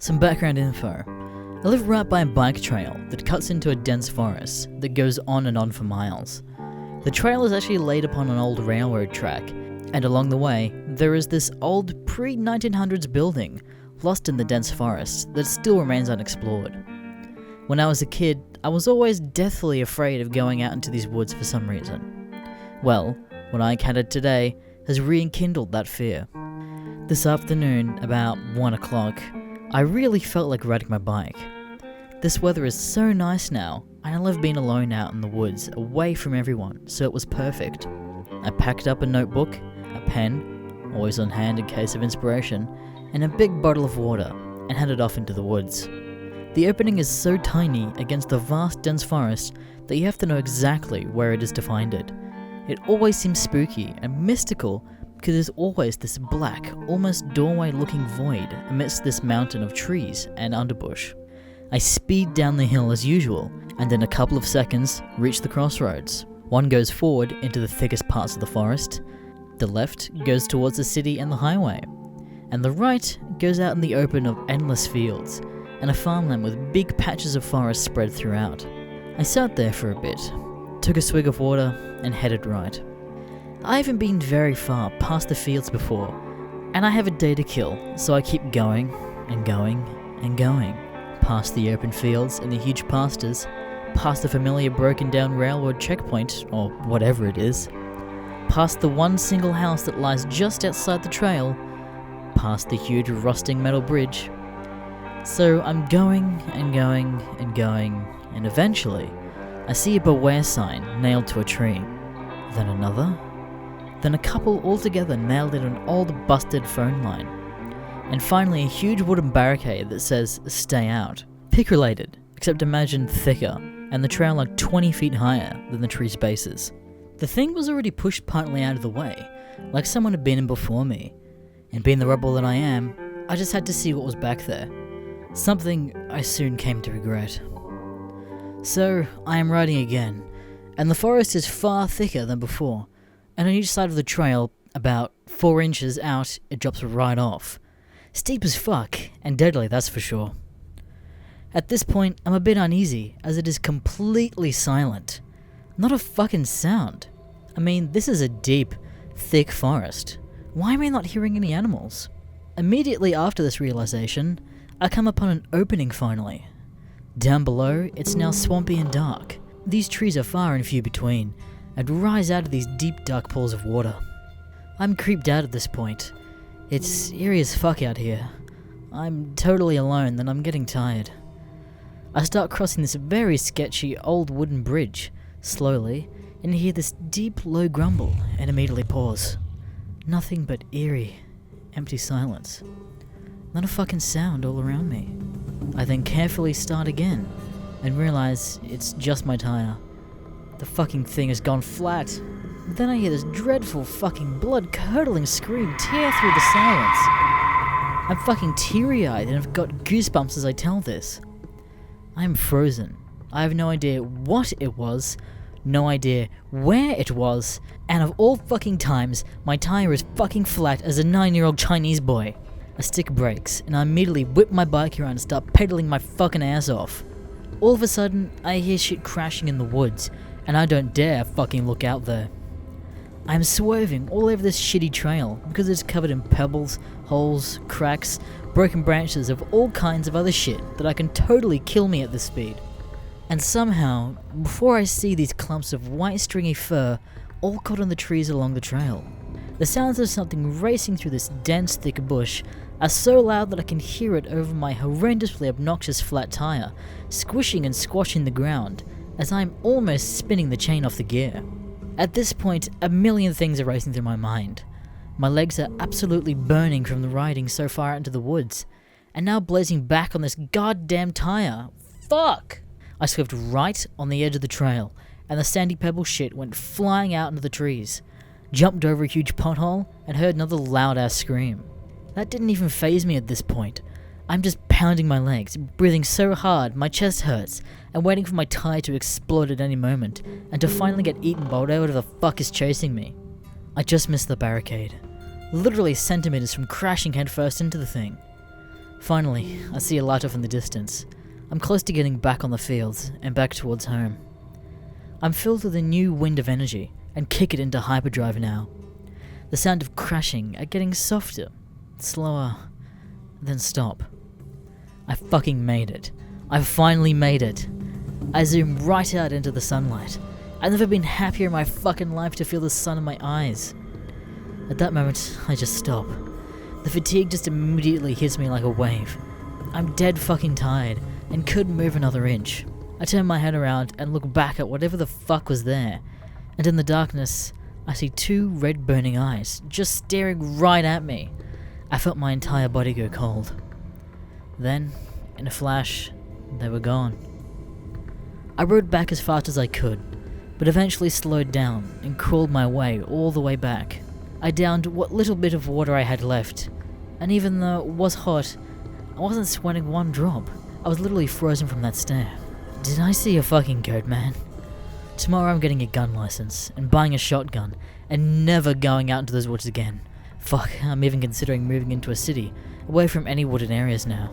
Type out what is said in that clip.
Some background info. I live right by a bike trail that cuts into a dense forest that goes on and on for miles. The trail is actually laid upon an old railroad track, and along the way, there is this old pre-1900s building lost in the dense forest that still remains unexplored. When I was a kid, I was always deathly afraid of going out into these woods for some reason. Well, what I encountered today has rekindled that fear. This afternoon, about 1 o'clock, I really felt like riding my bike. This weather is so nice now, and I love being alone out in the woods, away from everyone, so it was perfect. I packed up a notebook, a pen, always on hand in case of inspiration, and a big bottle of water, and headed off into the woods. The opening is so tiny against the vast dense forest that you have to know exactly where it is to find it. It always seems spooky and mystical because there's always this black, almost doorway-looking void amidst this mountain of trees and underbush. I speed down the hill as usual, and in a couple of seconds reach the crossroads. One goes forward into the thickest parts of the forest, the left goes towards the city and the highway, and the right goes out in the open of endless fields, and a farmland with big patches of forest spread throughout. I sat there for a bit, took a swig of water, and headed right. I haven't been very far past the fields before, and I have a day to kill, so I keep going, and going, and going, past the open fields and the huge pastures, past the familiar broken down railroad checkpoint, or whatever it is, past the one single house that lies just outside the trail, past the huge rusting metal bridge. So I'm going and going and going, and eventually I see a beware sign nailed to a tree, then another, then a couple altogether nailed in an old busted phone line, and finally a huge wooden barricade that says "Stay out." Pig related, except imagine thicker, and the trail like 20 feet higher than the tree's bases. The thing was already pushed partly out of the way, like someone had been in before me, and being the rebel that I am, I just had to see what was back there. Something I soon came to regret. So, I am riding again, and the forest is far thicker than before, and on each side of the trail, about 4 inches out, it drops right off. Steep as fuck, and deadly, that's for sure. At this point, I'm a bit uneasy, as it is completely silent. Not a fucking sound. I mean, this is a deep, thick forest. Why am I not hearing any animals? Immediately after this realization, I come upon an opening finally. Down below, it's now swampy and dark. These trees are far and few between, and rise out of these deep dark pools of water. I'm creeped out at this point. It's eerie as fuck out here. I'm totally alone and I'm getting tired. I start crossing this very sketchy old wooden bridge, slowly, and hear this deep low grumble and immediately pause. Nothing but eerie, empty silence. Not a fucking sound all around me. I then carefully start again, and realize it's just my tire. The fucking thing has gone flat. Then I hear this dreadful fucking blood-curdling scream tear through the silence. I'm fucking teary-eyed and I've got goosebumps as I tell this. I am frozen. I have no idea what it was, no idea where it was, and of all fucking times, my tire is fucking flat as a 9-year-old Chinese boy. A stick breaks, and I immediately whip my bike around and start pedaling my fucking ass off. All of a sudden, I hear shit crashing in the woods, and I don't dare fucking look out there. I'm swerving all over this shitty trail because it's covered in pebbles, holes, cracks, broken branches of all kinds of other shit that I can totally kill me at this speed. And somehow, before I see these clumps of white stringy fur all caught on the trees along the trail, the sounds of something racing through this dense thick bush are so loud that I can hear it over my horrendously obnoxious flat tire, squishing and squashing the ground as I'm almost spinning the chain off the gear. At this point, a million things are racing through my mind. My legs are absolutely burning from the riding so far out into the woods, and now blazing back on this goddamn tire. Fuck! I swerved right on the edge of the trail, and the sandy pebble shit went flying out into the trees, jumped over a huge pothole, and heard another loud-ass scream. That didn't even faze me at this point. I'm just pounding my legs, breathing so hard my chest hurts, and waiting for my tire to explode at any moment, and to finally get eaten by whatever the fuck is chasing me. I just missed the barricade, literally centimeters from crashing headfirst into the thing. Finally, I see a light off in the distance. I'm close to getting back on the fields and back towards home. I'm filled with a new wind of energy and kick it into hyperdrive now. The sound of crashing are getting softer, slower, then stop. I fucking made it. I finally made it. I zoom right out into the sunlight. I've never been happier in my fucking life to feel the sun in my eyes. At that moment, I just stop. The fatigue just immediately hits me like a wave. I'm dead fucking tired and couldn't move another inch. I turn my head around and look back at whatever the fuck was there, and in the darkness, I see two red burning eyes just staring right at me. I felt my entire body go cold. Then, in a flash, they were gone. I rode back as fast as I could, but eventually slowed down and crawled my way all the way back. I downed what little bit of water I had left, and even though it was hot, I wasn't sweating one drop. I was literally frozen from that stare. Did I see a fucking goat, man? Tomorrow I'm getting a gun license and buying a shotgun and never going out into those woods again. Fuck, I'm even considering moving into a city, away from any wooded areas now.